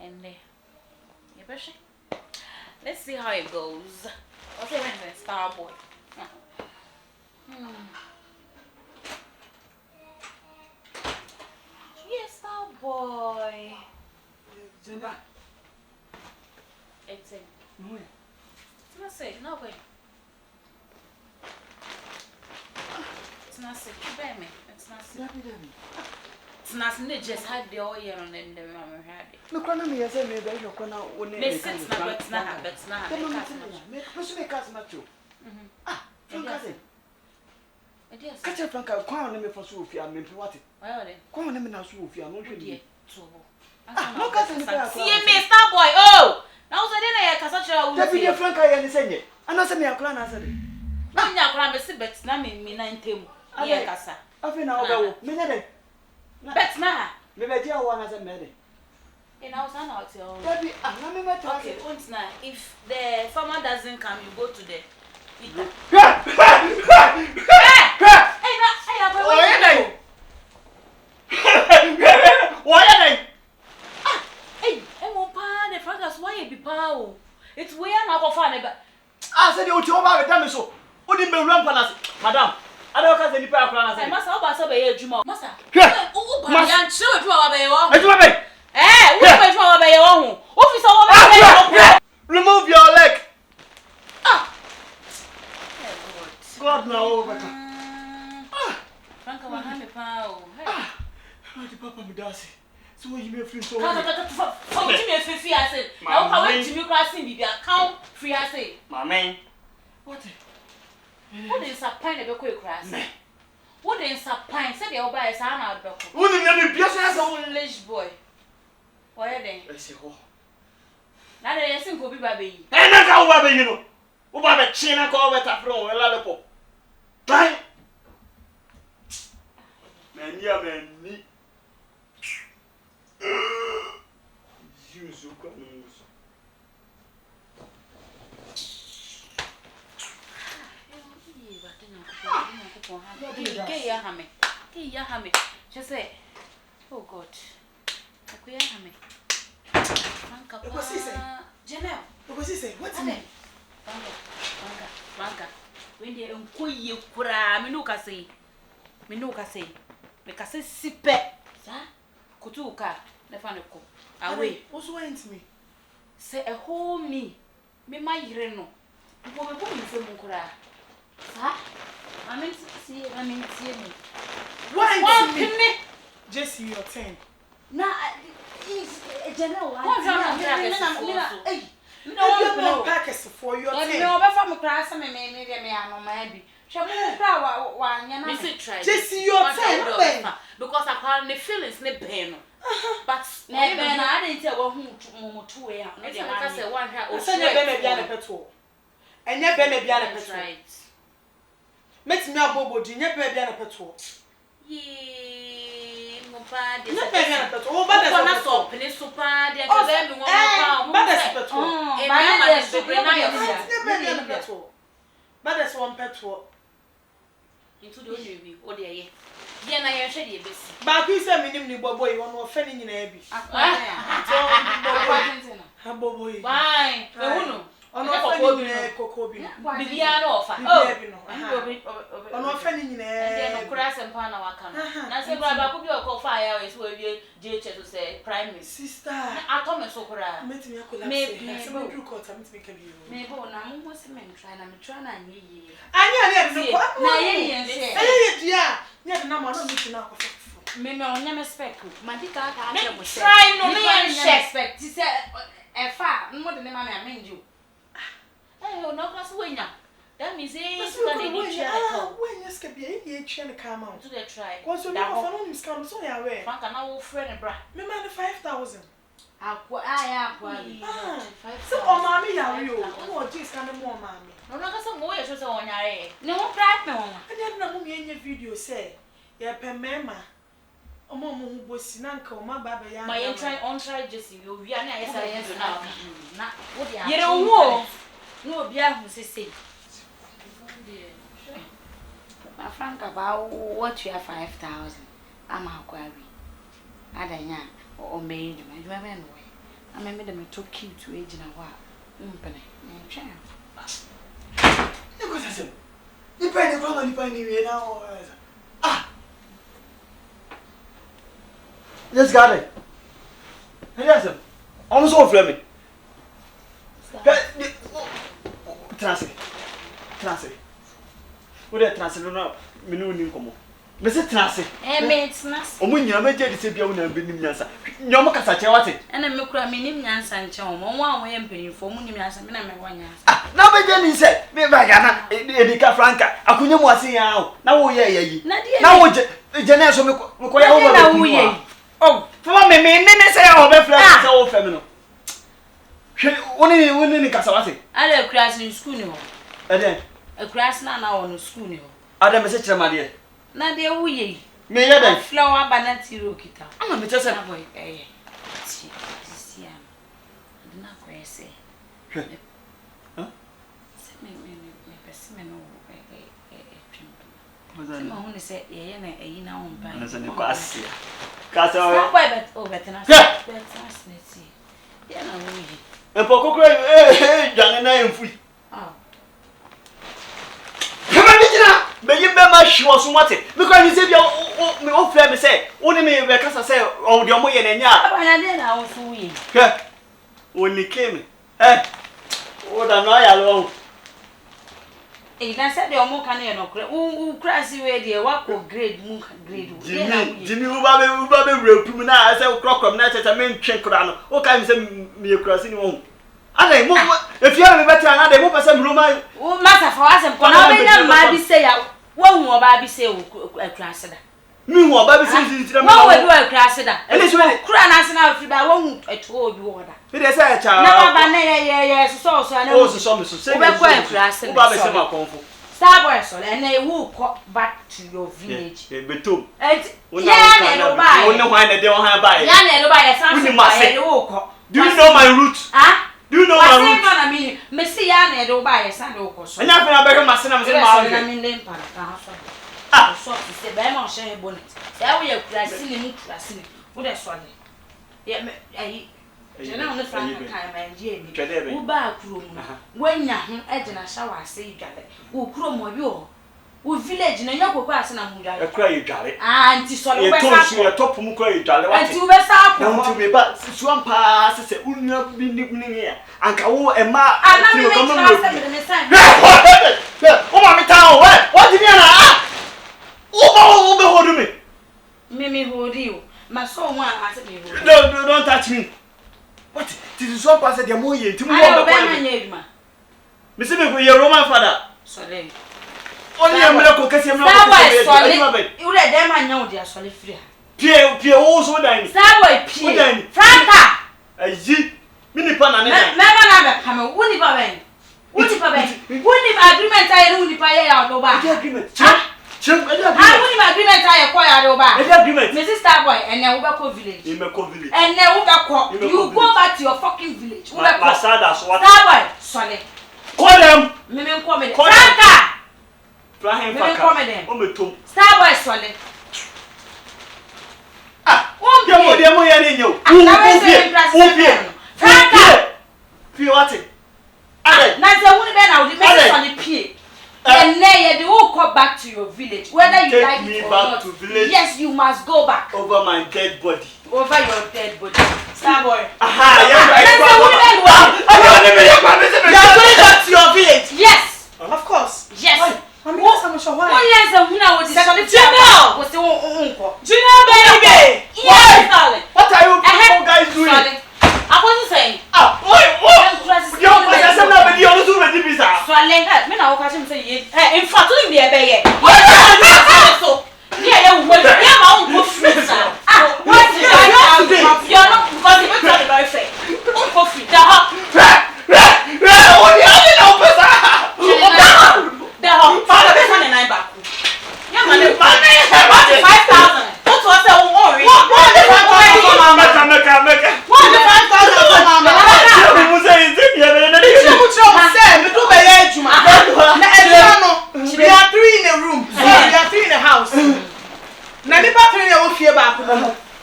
And let's see how it goes. Okay, Star Boy. Yes, Star Boy. Jenna. It's a No. It's not no way. It's not sick. Me. It's not sick. It's not sick. Just had the oil on the mama had it. Look on me as I made a corner when they sit. It's not. That's not. Make us not you. Frsnka. Yes. Catch a Frsnka, crown me for Sophia, and what it? Crown him in a Sophia, no dear. No cousin, see me, Star Boy. Oh! Now, so then I can such a will be a Frsnka and say it. And I said, me a crown, I said, I'm not going to see Bet's name in 19. I guess I think I'll go. Minute. Bet's not. Maybe I dear one as a maiden. And I was not your baby. I'm not talking. Once now, if the farmer doesn't come, you go to the eater. Why are they? Hey, I'm on par the Frsnka's why be pow. It's where I'm not funny, but I said, you told me damn so. What did you run for us, madam? I don't have any power. I must have also be a Juma. Master, I'm sure to our bay. Remove your leg. God no. Frsnka will have a pow. Papa Mudasi. So you may feel so. Oh, Jimmy, I said, now how went Jimmy crossing the account free? I say, my man. What is a pine of a quick crash? What is a pine? Said the old by a son out of the wouldn't let me pierce as a foolish boy. Why are they? I say, oh, now they think will be baby. and that's how you know. What about China call with a from a lollipop? Bye. Man, yeah, man. You so close. Just say, oh God, What's he say? Janelle, what's he say? What's his name? Frsnka. When they unquay cry, Minuka say, because it's sipe, sir. Kutuka, the Fanako. Away, what's waiting to me? Say a whole me my reno. You will be going from Mukura. Sir, I mean, see me. Why, me? Just your 10. Now, it's a general. No packets for your 10. No, but from a class, I maybe maybe. Shall we try one? Just your 10 because I can't the feelings ne pain. But I didn't tell who to wear. I said, one hair or petrol. And your baby behind a petrol. Makes me a bobo, you never behind a petrol. Yee, Mopad, you never behind a petrol. But that's all. Penisupa, the petrol. But that's one petrol. Into the only or the year. Yen I should be busy. But he said, minimum boy, you want offending in a bee. Boy, why? On Cocobi. Offer. On offending in a grass and Panawaka. I said, I could be a call fire is where you JH to say, Prime Sister. I told me so. Met me a maybe some drew caught to make a view. Maybe I'm most men trying, I'm trying to ye. I yeah, no, I'm not meeting now. Maybe I'll never spec. My dick, I try no me expect. He said, a far more than I mean you. Oh, no, that's when now. That means it's when you escape a chain come out. To the try. What's your phone is come so ya way? Frsnka now friend and bra. Me man 5,000. I am. So, oh, mommy, are you? Oh, just kind of more, mommy. No, not some more, just on your head. No, bright no. I didn't know me in your video say, yeah, per memma. Oh, Mamma was Frsnka, my baby. My try just you. We are now. Not what you don't know. No, Bia who say. My Frsnka about what you have 5,000. I'm a query. adanya o me dwuma be no we ama me de me to cute to age na wa mpene na twa You go say you pay the grandma you pay ni now. Ah. Let's got it. Yes. Almost all flame. Transit. What are transit no me no ni komo. Me say transit. Me it's omo nyina me je de se bia wo na benim nyansa. Nyom kasa che wate. Ena me kura me nim nyansa nche ho mo wa ye mpanyimfo mo nim nyansa me na me wa nyansa. Ah, na be je ni se me ba ga na edika Frsnka akunya mu ase ya o. Na wo ye yayi. Na wo je na so me ko ya wo ba ku. Oh, for me say o be Frsnka say wo fam no. Hwe woni ni kasa wate. Ada class in school ni ho. Eden. A class na won school ni ho. Ada me se kire ma de. Na de wo ye. Me ye den. Flower banana ro kita. Ama me chese. Na boy Ti. Sisi am. Na ko ese. Huh? Se me pesi me no twem. Ma hu se ye na eyi na won ba. Na se ne kwase. Kasa o. Sa boy bet na. Bet na sneti. Ya na wo ye. Empo kokoro dwane na emfui. Ah. Kama bijina, be yimbe ma hwo so mate. Me kwa ni se bia me o fle me se, woni me be kasa se o de omo ye na nya. Abanya de na wo so ye. Ke. Woni keme. O da no ya lo. Na se de omo kan ye no kra. U krasi we de wa ko grade mu grade. Jimi u ba be repum na se krokrom na tete me ntwe kra no. O ka me se me ye krasi ni wo. Adai mo if you are better na dey mo pese mroma. O masa fa wasem ko na be nya ma bi se ya. Wo hu oba bi se krasi da. Mi hu oba bi se tira ma. Wo we do krasi da. Ele so kura na se na afri ba wo hu eto obi wo da. Me dey say cha. Na baba na ye so na. O so me so. Wo be ko krasi. Wo ba be se ma konfo. Starboy so and they will come back to your village. Betum. Yeah, no buy. Only why they don't have buy. Yeah, no buy. Do you know my route? Ah? Do you know my route? I mean, Messi ya no buy a sandal course. And I've been a better master of the I mean, them ah, so to say, by my share bonnet. There we are classing in classing. What a swallow. Yeah, I know the Frsnka kind and Jamie. Who back room when Yahoo Edna shower say gather. Who chrome or you? Who village in a young person and cry you jolly. And to swallow a top mucray jolly. And to best up to me, but Swan Pass is a would be here. And Kawo and Ma, I'm not going to say, oh, my town, what did you know? Oh, hold me. Mimi hold you. My soul one asked me. Don't touch me. What? This is one pass at the moye to me. Missy, your Roman father. Sorry. Only a miracle because you're not you let them I know they are solid free. Pierre also dying. Starboy Pierre. Frsnka. A G. Minipan and never come a woody baby. Woody baby. Woody agreement I would pay out over. Agreement. I wouldn't agreement I acquired over. Agreement. Mrs. Starboy and then Ubako village. In Meko village. And then Ubako. You go back to your fucking village. Masada's what? Starboy. Solid. Call them. Mimi come Frsnka. Mimi come them. Starboy solid. Ah. What do you know? Frsnka. Feel what? Now the woman then I would make on the pie. And then you will come back to your village, whether you like it or not. To village. Yes, you must go back. Over my dead body. Over your dead body. Starboy. Aha, you are going back to your village. Yes. Of course. Yes. Why? Why? Oh yes, Junior baby. Yes, darling. What are you people guys doing? I wasn't saying. Ah, you don't want to say something. You don't do the pizza. So I learned that. Me now catch him say, in fact, you be a bear. So, yeah, you will. Yeah, my own good friends. Ah, what is that? You're not because you don't have a boyfriend. Coffee, the hot. What are you doing, pizza? The hot. Father, this one and I back. Yeah, man. 5,000. What was that? Worry. We are three in a room. We are three in a house. Now, the bathroom you will fear back.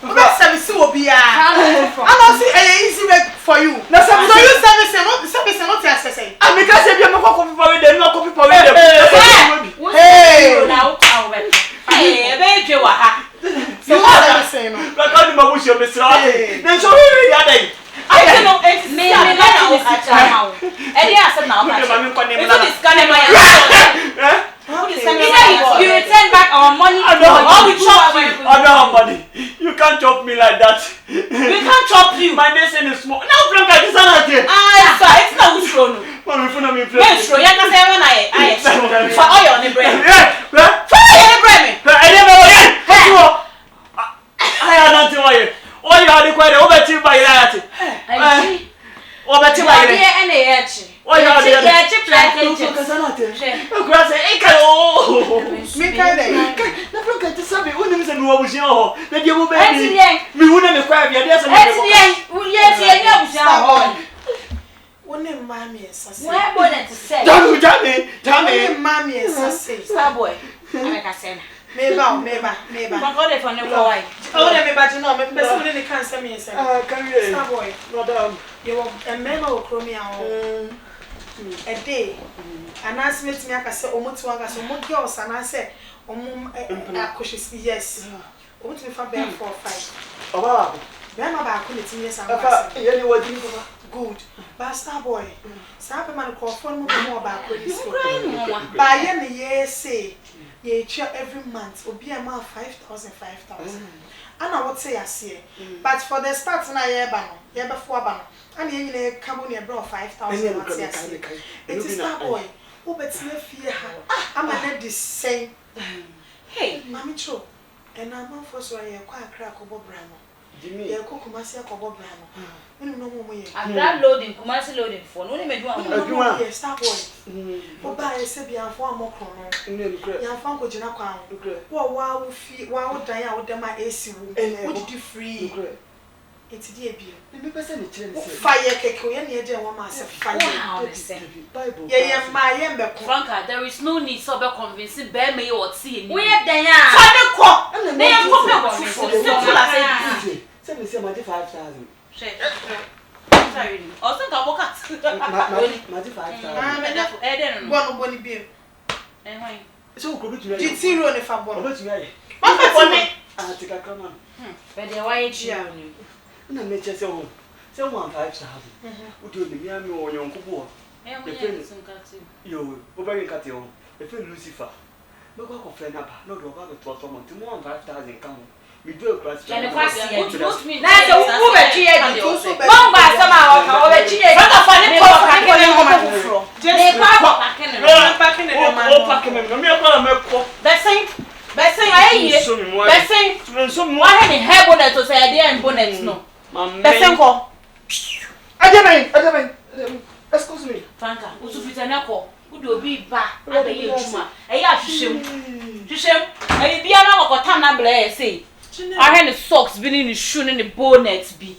What service will be? I don't see any easy way for you. So you service not as say. I mean, I said you are copy for them, not copy for them. Hey, now hey, baby, you are. So what am I saying? But I don't wish you Mr. Then so we are there. I don't know if me now at now. And yes, now. You return back our money. Or we chop you. I don't have money. You can't chop me like that. We can't chop you. My nation is small. Now Frsnka is not here. It's not who's wrong. Mommy, phone me. Yes, you can say when I for all your neighbor. Yeah. For your neighbor. I never know. I had nothing for you. All you had to quite over to by that. Over to my and oh, you are the Meba. But all the fun of why. Oh, let me but no, me person really can't send me a star boy. Madam, you are a member of Chromia a day. And I smith me, I said, almost one as a more girls, and I said, cautious, yes. Won't me for bear 4 or 5. Oh, Grandma couldn't see us. Good. But star boy, Sapa man call for more about police. By any year say. Ye every month will be amount 5,000. And I would say I see. But for the start na year before banner. And you come on your bro 5,000. It is that boy. Oh, but it's not fear. I'm a the same. Hey, Mammy Cho. And I'm not for so I quite crack over Bramo. Jimmy, you're Kumasia Cobo Bramo. No more. I'm not loading, Kumasi loading for no name. Yes, star boy. But by Sabia for more chrono. Young Funko Janaka. Wow, wow, Diana with them my AC room. What did you free? It's dear beer. Fire cake, we any idea what myself fire. Yeah, my ember. Frsnka, there is no need so convincing bear me or seeing. We are there. They are copy. Send me 5,000. Sorry. Also, I walk out. 5,000. One bonny beer. So, go to you. Zero if I bought it. I'll take a command. But the white year. No, make us home. Someone 5,000. Would you be a more young couple? You, over cut you. The friend Lucifer. No go for Frsnka. No go for someone to more 5,000 come. We do a class. Can you pass it? Now, the woman here, one by somehow, or a cheer. Excuse me. Frsnka, who's to fit an echo? Would you be back? I be a juma. A yash, to shame. I be an hour or time, I say. I had the socks been in the shoe and the bonnets be.